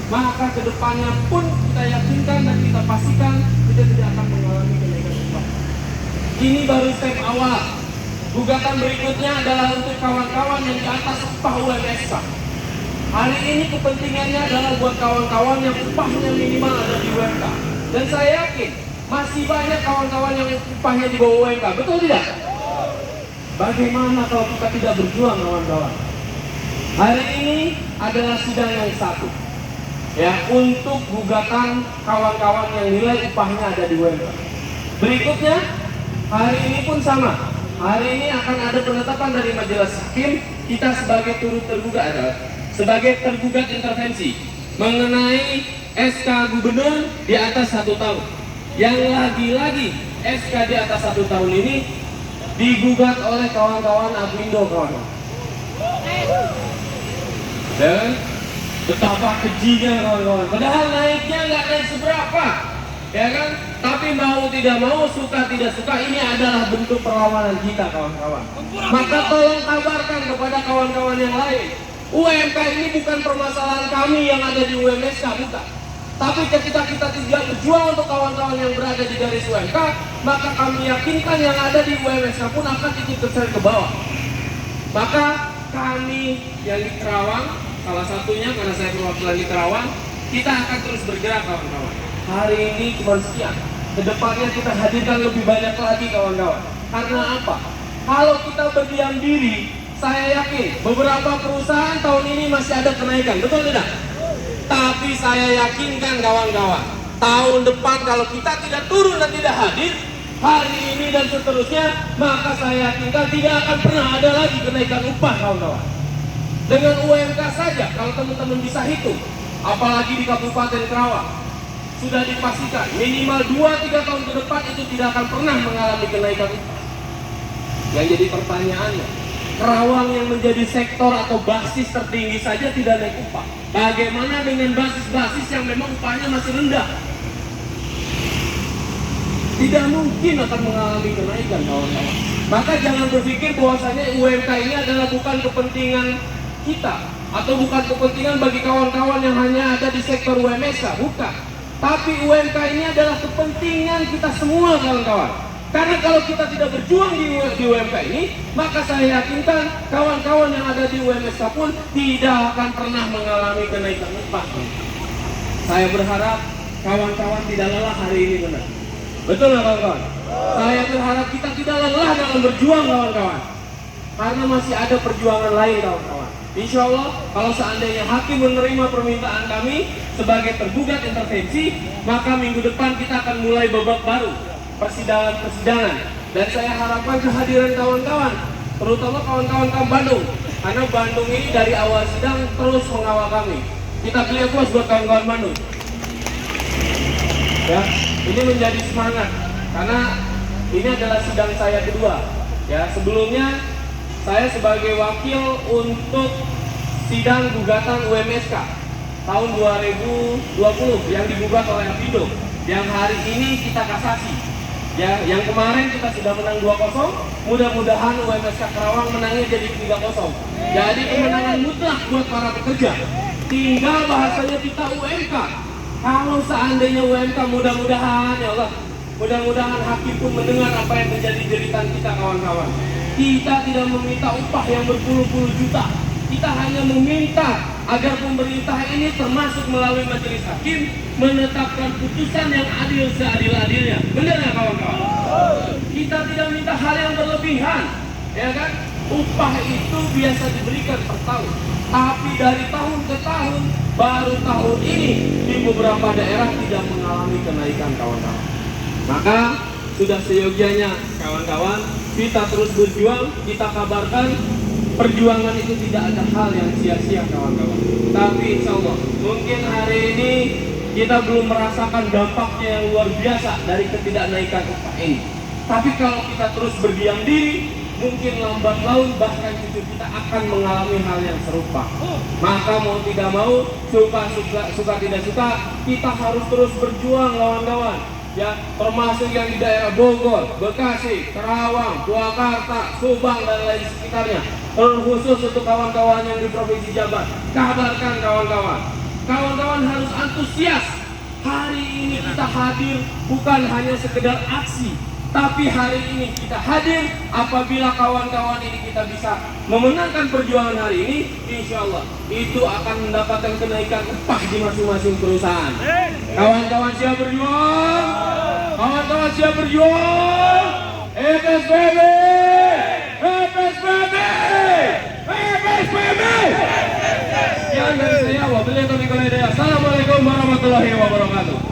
maka kedepannya pun kita yakinkan dan kita pastikan kita tidak akan mengalami kenaikan upah. Ini baru step awal. Gugatan berikutnya adalah untuk kawan-kawan yang di atas upah UMSK. Hari ini kepentingannya adalah buat kawan-kawan yang upahnya minimal ada di UMK. Dan saya yakin masih banyak kawan-kawan yang upahnya di bawah UMK. Betul tidak? Bagaimana kalau kita tidak berjuang, kawan-kawan? Hari ini adalah sidang yang satu, ya, untuk gugatan kawan-kawan yang nilai upahnya ada di UMK. Berikutnya, hari ini pun sama. Hari ini akan ada penetapan dari majelis hakim. Kita sebagai turut tergugat adalah sebagai tergugat intervensi mengenai SK gubernur di atas 1 tahun. Yang lagi-lagi SK di atas 1 tahun ini digugat oleh kawan-kawan Apindo, kawan-kawan. Dan betapa kejinya, kawan-kawan. Padahal naiknya nggak naik seberapa, ya kan? Tapi mau tidak mau, suka tidak suka, ini adalah bentuk perlawanan kita, kawan-kawan. Maka tolong kabarkan kepada kawan-kawan yang lain, UMK ini bukan permasalahan kami yang ada di UMSK, bukan. Tapi ketika kita tidak berjuang untuk kawan-kawan yang berada di garis UMK, maka kami yakinkan yang ada di UMSK pun akan ikut terseret ke bawah. Maka kami yang di Kerawang, salah satunya karena saya perwakilan di Kerawang, kita akan terus bergerak, kawan-kawan. Hari ini cuma sekian. Kedepannya kita hadirkan lebih banyak lagi, kawan-kawan. Karena apa? Kalau kita berdiam diri, saya yakin beberapa perusahaan tahun ini masih ada kenaikan, betul tidak? Tapi saya yakinkan, kawan-kawan, tahun depan kalau kita tidak turun dan tidak hadir hari ini dan seterusnya, maka saya yakinkan tidak akan pernah ada lagi kenaikan upah, kawan-kawan. Dengan UMK saja, kalau teman-teman bisa hitung, apalagi di Kabupaten Kerawang, sudah dipastikan minimal 2-3 tahun ke depan itu tidak akan pernah mengalami kenaikan upah. Yang jadi pertanyaannya, Kerawang yang menjadi sektor atau basis tertinggi saja tidak naik upah. Bagaimana dengan basis-basis yang memang upahnya masih rendah? Tidak mungkin akan mengalami kenaikan, kawan-kawan. Maka jangan berpikir bahwasanya UMK ini adalah bukan kepentingan kita atau bukan kepentingan bagi kawan-kawan yang hanya ada di sektor UMSK, bukan. Tapi UMK ini adalah kepentingan kita semua, kawan-kawan. Karena kalau kita tidak berjuang di UMK ini, maka saya yakinkan kawan-kawan yang ada di UMSK pun tidak akan pernah mengalami kenaikan upah. Saya berharap kawan-kawan tidak lelah hari ini, benar. Betul nggak, kawan-kawan? Saya berharap kita tidak lelah dalam berjuang, kawan-kawan. Karena masih ada perjuangan lain, kawan-kawan. Insya Allah, kalau seandainya hakim menerima permintaan kami sebagai tergugat intervensi, maka minggu depan kita akan mulai babak baru, persidangan. Dan saya harapkan kehadiran kawan-kawan, terutama kawan-kawan Bandung, karena Bandung ini dari awal sidang terus mengawal kami. Kita beli puas buat kawan-kawan Bandung. Ya, ini menjadi semangat karena ini adalah sidang saya kedua. Ya, sebelumnya saya sebagai wakil untuk sidang gugatan UMSK tahun 2020 yang digugat oleh Apindo, yang hari ini kita kasasi. Ya, yang kemarin kita sudah menang 2-0, mudah-mudahan UMSK Kerawang menangnya jadi 3-0. Jadi kemenangan mutlak buat para pekerja. Tinggal bahasanya kita UMK. Kalau seandainya UMK, mudah-mudahan ya Allah, mudah-mudahan hakim pun mendengar apa yang menjadi jeritan kita, kawan-kawan. Kita tidak meminta upah yang berpuluh-puluh juta. Kita hanya meminta agar pemerintah ini termasuk melalui majelis hakim menetapkan putusan yang adil seadil-adilnya. Benar nggak, kawan-kawan? Kita tidak minta hal yang berlebihan, ya kan? Upah itu biasa diberikan per tahun, tapi dari tahun ke tahun, baru tahun ini di beberapa daerah tidak mengalami kenaikan, kawan-kawan. Maka sudah seyogianya, kawan-kawan, kita terus berjuang. Kita kabarkan perjuangan itu tidak ada hal yang sia-sia, kawan-kawan. Tapi insya Allah mungkin hari ini kita belum merasakan dampaknya yang luar biasa dari ketidaknaikan upah ini. Tapi kalau kita terus berdiam diri, mungkin lambat laun bahkan cucu kita akan mengalami hal yang serupa. Maka mau tidak mau, suka tidak suka, kita harus terus berjuang, kawan-kawan. Ya, termasuk yang di daerah Bogor, Bekasi, Kerawang, Purwakarta, Subang dan lain sekitarnya. Terkhusus untuk kawan-kawan yang di Provinsi Jabar, kabarkan, kawan-kawan. Kawan-kawan harus antusias. Hari ini kita hadir bukan hanya sekedar aksi, tapi hari ini kita hadir apabila kawan-kawan ini kita bisa memenangkan perjuangan hari ini, insya Allah itu akan mendapatkan kenaikan upah di masing-masing perusahaan. Kawan-kawan siap berjuang? Kawan-kawan siap berjuang? FSBB! FSBB! FSBB! Sekian dari saya, wabillahi taufiq wal hidayah. Assalamualaikum warahmatullahi wabarakatuh.